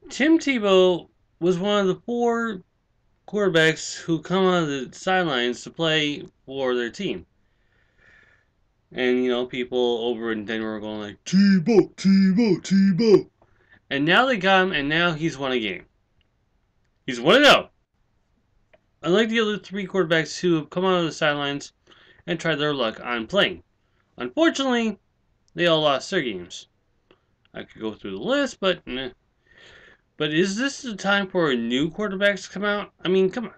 Tim Tebow was one of the four quarterbacks who come out of the sidelines to play for their team. And, people over in Denver are going like, Tebow, Tebow, Tebow. And now they got him, and now he's won a game. He's 1-0. Unlike the other three quarterbacks who have come out of the sidelines and tried their luck on playing. Unfortunately, they all lost their games. I could go through the list, but meh. But is this the time for new quarterbacks to come out? I mean, come on.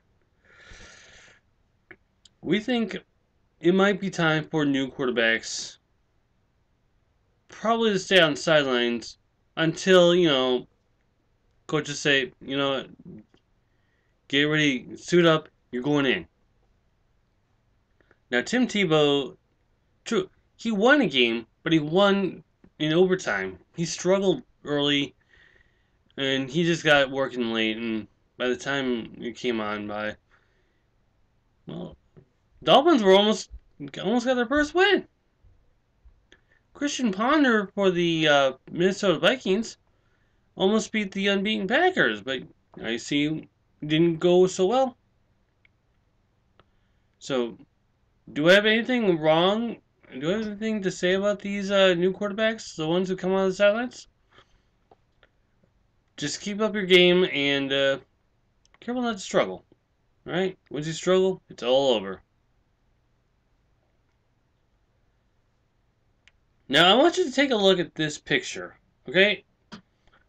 We think it might be time for new quarterbacks probably to stay on the sidelines until, coaches say, get ready, suit up, you're going in. Now, Tim Tebow, true, he won a game, but he won in overtime. He struggled early, and he just got working late, and by the time it came on by, well, Dolphins were almost got their first win. Christian Ponder for the Minnesota Vikings almost beat the unbeaten Packers, but I see didn't go so well. So, do I have anything wrong? Do I have anything to say about these new quarterbacks, the ones who come out of the sidelines? Just keep up your game and careful not to struggle. All right? Once you struggle, it's all over. Now, I want you to take a look at this picture, okay?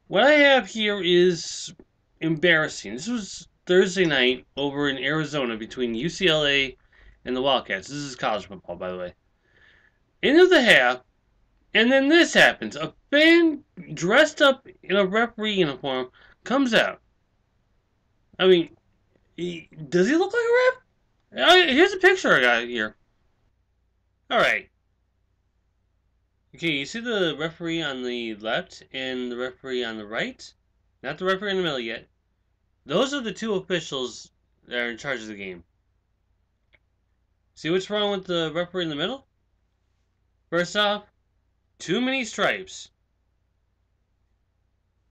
What I have here is embarrassing. This was Thursday night over in Arizona between UCLA and the Wildcats. This is college football, by the way. End of the half, and then this happens. A fan dressed up in a referee uniform comes out. I mean, does he look like a ref? Here's a picture I got here. Alright. Okay, you see the referee on the left and the referee on the right? Not the referee in the middle yet. Those are the two officials that are in charge of the game. See what's wrong with the referee in the middle? First off, too many stripes.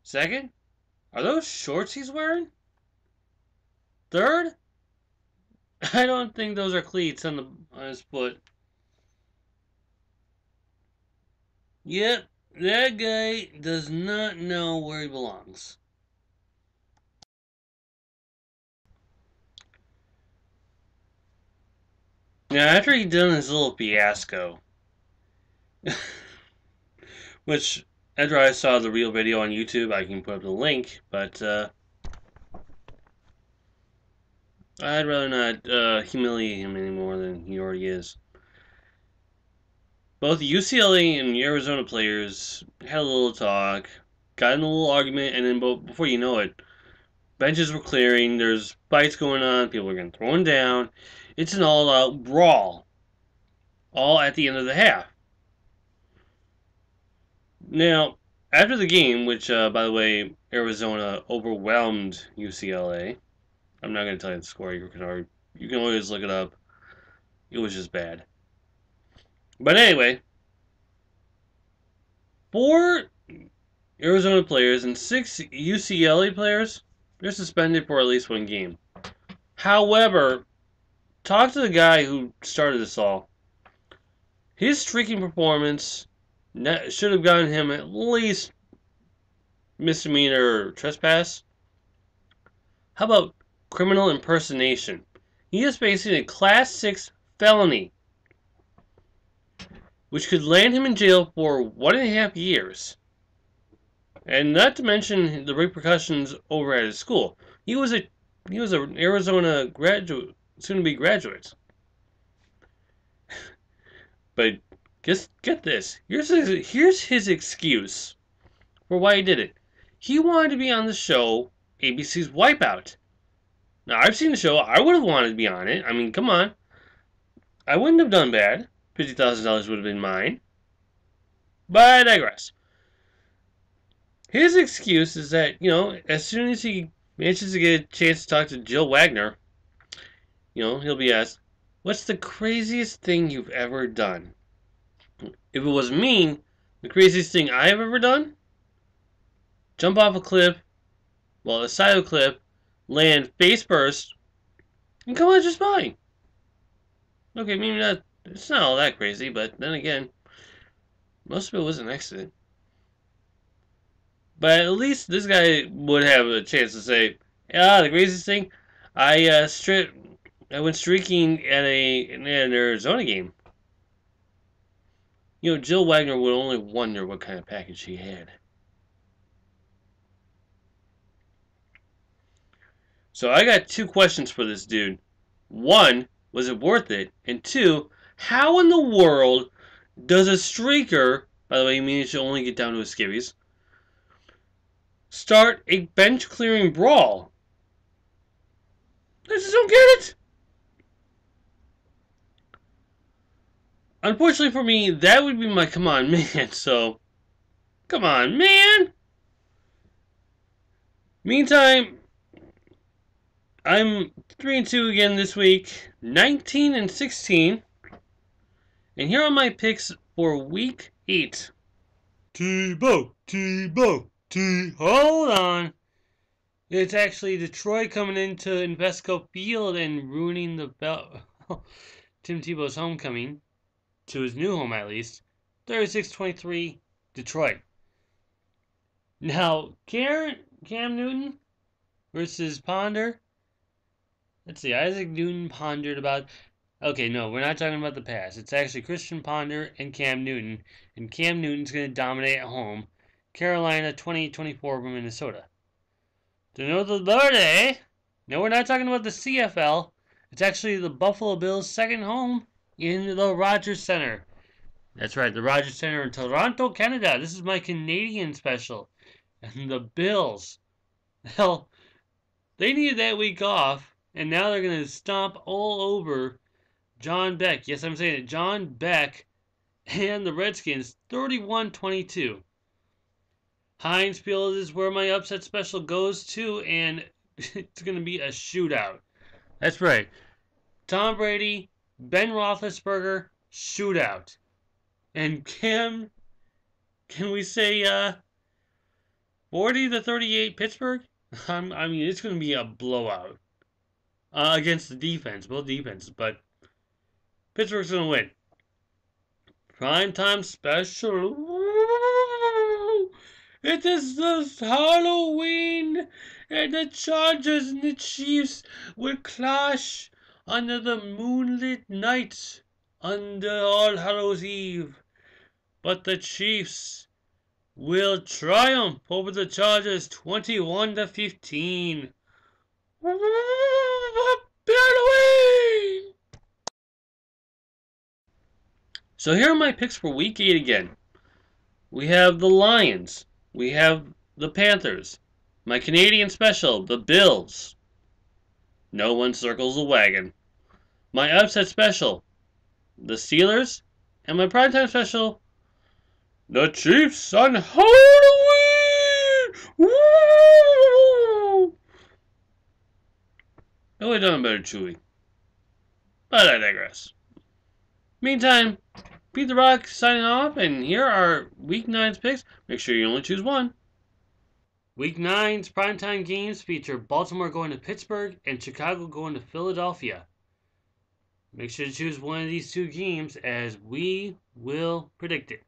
Second, are those shorts he's wearing? Third, I don't think those are cleats on his foot. Yep, that guy does not know where he belongs. Now, after he done his little fiasco, which after I saw the real video on YouTube, I can put up the link, but I'd rather not humiliate him any more than he already is. Both UCLA and Arizona players had a little talk, got in a little argument, and then before you know it, benches were clearing, there's fights going on, people are getting thrown down. It's an all-out brawl, all at the end of the half. Now, after the game, which, by the way, Arizona overwhelmed UCLA. I'm not going to tell you the score. You can always look it up. It was just bad. But anyway, 4 Arizona players and 6 UCLA players, they're suspended for at least 1 game. However, talk to the guy who started this all. His streaking performance should have gotten him at least misdemeanor trespass. How about criminal impersonation? He is facing a Class 6 felony, which could land him in jail for 1.5 years. And not to mention the repercussions over at his school. He was an Arizona graduate, soon-to-be graduate. But just get this. Here's his excuse for why he did it. He wanted to be on the show ABC's Wipeout. Now, I've seen the show. I would have wanted to be on it. I mean, come on. I wouldn't have done bad. $50,000 would have been mine. But I digress. His excuse is that, as soon as he manages to get a chance to talk to Jill Wagner, he'll be asked, what's the craziest thing you've ever done? If it was me, the craziest thing I have ever done? Jump off a cliff well, the side of the cliff, land face first, and come out just fine. Okay, maybe not. It's not all that crazy, but then again, most of it was an accident. But at least this guy would have a chance to say, "Ah, the craziest thing, I went streaking at an Arizona game." You know, Jill Wagner would only wonder what kind of package she had. So I got two questions for this dude. One, was it worth it? And two, how in the world does a streaker, by the way, you mean it should only get down to his skivvies, start a bench clearing brawl? I just don't get it. Unfortunately for me, that would be my come on man, so come on man. Meantime, I'm 3-2 again this week, 19-16, and here are my picks for week 8. Tebow, hold on. It's actually Detroit coming into Invesco Field and ruining the Tim Tebow's homecoming, to his new home at least, 36-23, Detroit. Now, Cam Newton versus Ponder. Let's see, Isaac Newton pondered about... Okay, no, we're not talking about the past. It's actually Christian Ponder and Cam Newton, and Cam Newton's going to dominate at home. Carolina 28-24 over Minnesota. To know the Lord, eh? No, we're not talking about the CFL. It's actually the Buffalo Bills' second home in the Rogers Center. That's right, the Rogers Center in Toronto, Canada. This is my Canadian special. And the Bills, hell, they needed that week off, and now they're going to stomp all over John Beck. Yes, I'm saying it, John Beck and the Redskins, 31-22. Heinz Field is where my upset special goes to, and it's going to be a shootout. That's right. Tom Brady, Ben Roethlisberger, shootout. And can we say 40-38 Pittsburgh? I mean, it's going to be a blowout against the defense, both defenses, but Pittsburgh's going to win. Primetime special. It is the Halloween, and the Chargers and the Chiefs will clash under the moonlit night under All Hallows Eve. But the Chiefs will triumph over the Chargers 21-15. Halloween! So here are my picks for week 8 again. We have the Lions. We have the Panthers. My Canadian special, the Bills. No one circles the wagon. My upset special, the Steelers. And my primetime special, the Chiefs on Halloween! Woo! I would have done better Chewy. But I digress. Meantime, Pete the Rock signing off, and here are Week 9's picks. Make sure you only choose one. Week 9's primetime games feature Baltimore going to Pittsburgh and Chicago going to Philadelphia. Make sure to choose one of these two games as we will predict it.